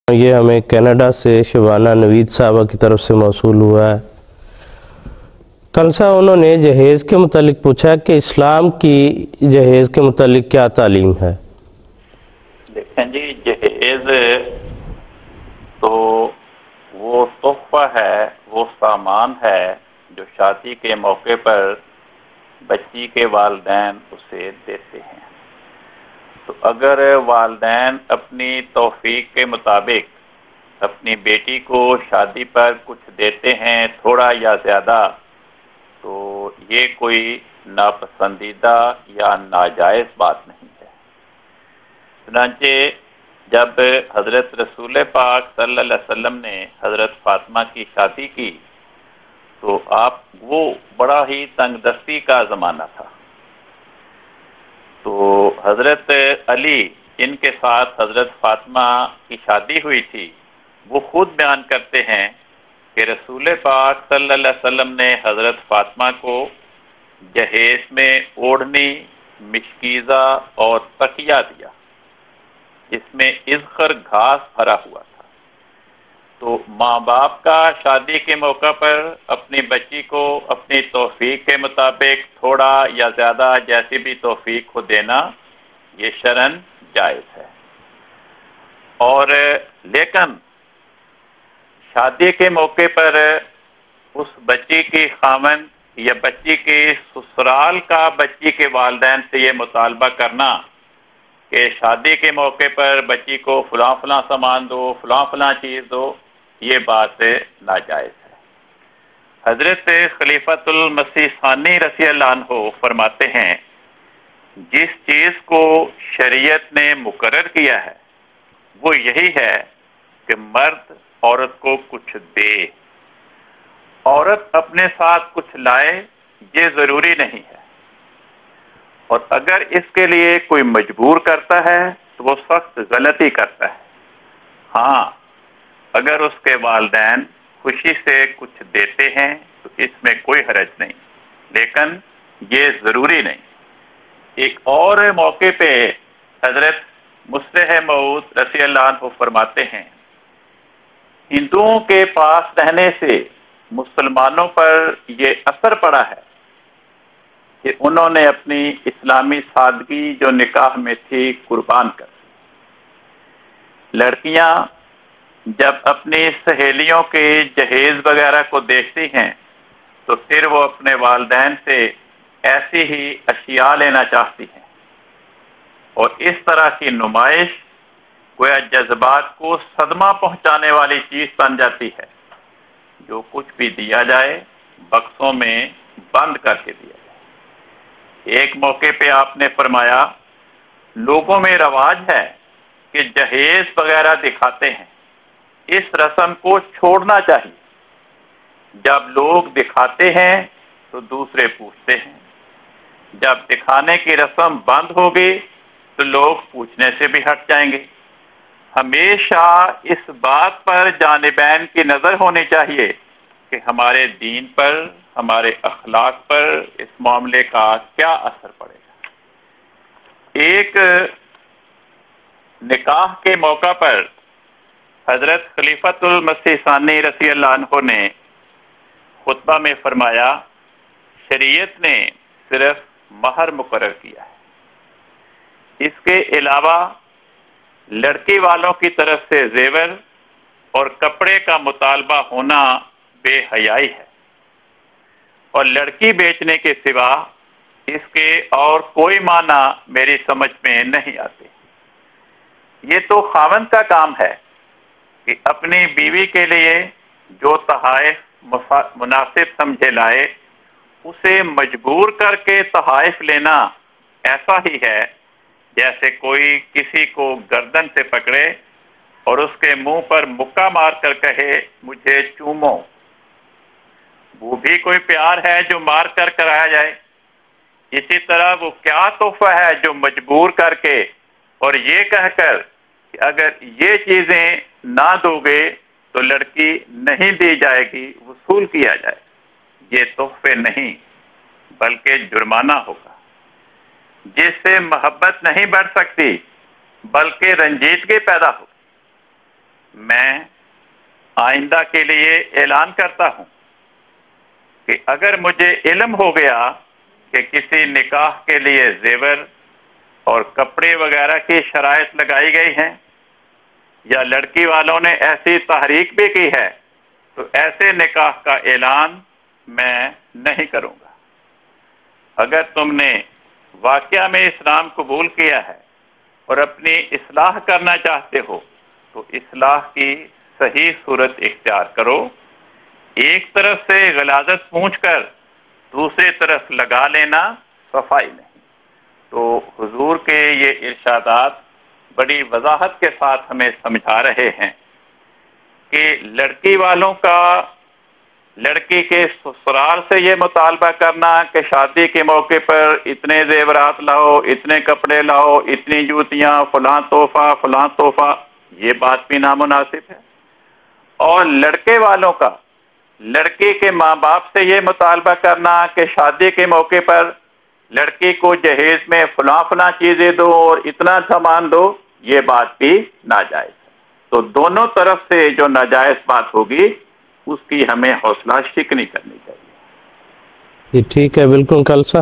یہ ہمیں کینیڈا سے شبانہ نوید صاحبہ کی طرف سے موصول ہوا ہے۔ کل سا انہوں نے جہیز کے متعلق پوچھا کہ اسلام کی جہیز کے متعلق کیا تعلیم ہے؟ دیکھیں جی، جہیز تو وہ تحفہ ہے، وہ سامان ہے جو شادی کے موقع پر بچی کے والدین اسے دیتے ہیں۔ تو اگر والدین اپنی توفیق کے مطابق اپنی بیٹی کو شادی پر کچھ دیتے ہیں، تھوڑا یا زیادہ، تو یہ کوئی ناپسندیدہ یا ناجائز بات نہیں ہے۔ چنانچہ جب حضرت رسول پاک صلی اللہ علیہ وسلم نے حضرت فاطمہ کی شادی کی تو وہ بڑا ہی تنگ دستی کا زمانہ تھا۔ تو حضرت علی جن کے ساتھ حضرت فاطمہ کی شادی ہوئی تھی، وہ خود بیان کرتے ہیں کہ رسول پاک صلی اللہ علیہ وسلم نے حضرت فاطمہ کو جہیز میں اوڑھنی، مشکیزہ اور تکیہ دیا، جس میں اذخر گھاس بھرا ہوا تھا۔ تو ماں باپ کا شادی کے موقع پر اپنی بچی کو اپنی توفیق کے مطابق تھوڑا یا زیادہ جیسی بھی توفیق کو دینا، یہ شرعاً جائز ہے۔ اور لیکن شادی کے موقع پر اس بچی کی خاوند یا بچی کی سسرال کا بچی کے والدین سے یہ مطالبہ کرنا کہ شادی کے موقع پر بچی کو فلاں فلاں سامان دو، فلاں فلاں چیز دو، یہ بات ناجائز ہے۔ حضرت خلیفۃ المسیح ثانی رضی اللہ عنہ فرماتے ہیں، جس چیز کو شریعت نے مقرر کیا ہے وہ یہی ہے کہ مرد عورت کو کچھ دے، عورت اپنے ساتھ کچھ لائے، یہ ضروری نہیں ہے۔ اور اگر اس کے لیے کوئی مجبور کرتا ہے تو وہ سخت غلطی کرتا ہے۔ ہاں، اگر اس کے والدین خوشی سے کچھ دیتے ہیں تو اس میں کوئی حرج نہیں، لیکن یہ ضروری نہیں۔ ایک اور موقع پہ حضرت مصلح موعود رضی اللہ عنہ فرماتے ہیں، ہندوؤں کے پاس رہنے سے مسلمانوں پر یہ اثر پڑا ہے کہ انہوں نے اپنی اسلامی سادگی جو نکاح میں تھی قربان کر دی۔ لڑکیاں جب اپنی سہیلیوں کے جہیز وغیرہ کو دیکھتی ہیں تو پھر وہ اپنے والدین سے ایسی ہی اشیاء لینا چاہتی ہیں، اور اس طرح کی نمائش گویا جذبات کو صدمہ پہنچانے والی چیز بن جاتی ہے۔ جو کچھ بھی دیا جائے بکسوں میں بند کر کے دیا جائے۔ ایک موقع پہ آپ نے فرمایا، لوگوں میں رواج ہے کہ جہیز وغیرہ دکھاتے ہیں، اس رسم کو چھوڑنا چاہیے۔ جب لوگ دکھاتے ہیں تو دوسرے پوچھتے ہیں، جب دکھانے کی رسم بند ہوگی تو لوگ پوچھنے سے بھی ہٹ جائیں گے۔ ہمیشہ اس بات پر جانبین کی نظر ہونی چاہیے کہ ہمارے دین پر، ہمارے اخلاق پر اس معاملے کا کیا اثر پڑے گا۔ ایک نکاح کے موقع پر حضرت خلیفۃ المسیح ثانی رضی اللہ عنہ نے خطبہ میں فرمایا، شریعت نے صرف مہر مقرر کیا ہے، اس کے علاوہ لڑکی والوں کی طرف سے زیور اور کپڑے کا مطالبہ ہونا بے حیائی ہے، اور لڑکی بیچنے کے سوا اس کے اور کوئی معنی میری سمجھ میں نہیں آتے۔ یہ تو خاوند کا کام ہے کہ اپنی بیوی کے لیے جو تحائف مناسب سمجھے لائے، اسے مجبور کر کے تحائف لینا ایسا ہی ہے جیسے کوئی کسی کو گردن سے پکڑے اور اس کے منہ پر مکہ مار کر کہے مجھے چومو۔ وہ بھی کوئی پیار ہے جو مار کر کرایا جائے؟ اسی طرح وہ کیا تحفہ ہے جو مجبور کر کے اور یہ کہہ کر کہ اگر یہ چیزیں نہ دو گے تو لڑکی نہیں دی جائے گی، وصول کیا جائے۔ یہ تحفے نہیں بلکہ جرمانہ ہوگا، جس سے محبت نہیں بڑھ سکتی بلکہ رنجیدگی پیدا ہوگی۔ میں آئندہ کے لیے اعلان کرتا ہوں کہ اگر مجھے علم ہو گیا کہ کسی نکاح کے لیے زیور اور کپڑے وغیرہ کی شرائط لگائی گئی ہیں یا لڑکی والوں نے ایسی تحریک بھی کی ہے تو ایسے نکاح کا اعلان میں نہیں کروں گا۔ اگر تم نے واقعہ میں اسلام قبول کیا ہے اور اپنی اصلاح کرنا چاہتے ہو تو اصلاح کی صحیح صورت اختیار کرو۔ ایک طرف سے غلاظت پونچھ کر دوسری طرف لگا لینا صفائی نہیں۔ تو حضور کے یہ ارشادات بڑی وضاحت کے ساتھ ہمیں سمجھا رہے ہیں کہ لڑکی والوں کا لڑکی کے سسرال سے یہ مطالبہ کرنا کہ شادی کے موقع پر اتنے زیورات لاؤ، اتنے کپڑے لاؤ، اتنی جوتیاں، فلاں تحفہ، یہ بات بھی نامناسب ہے۔ اور لڑکے والوں کا لڑکی کے ماں باپ سے یہ مطالبہ کرنا کہ شادی کے موقع پر لڑکی کو جہیز میں فلاں چیزیں دو اور اتنا سامان دو، یہ بات بھی ناجائز ہے۔ تو دونوں طرف سے جو ناجائز بات ہوگی اس کی ہمیں حوصلہ شکنی کرنی چاہیے۔ یہ ٹھیک ہے، بالکل کلسا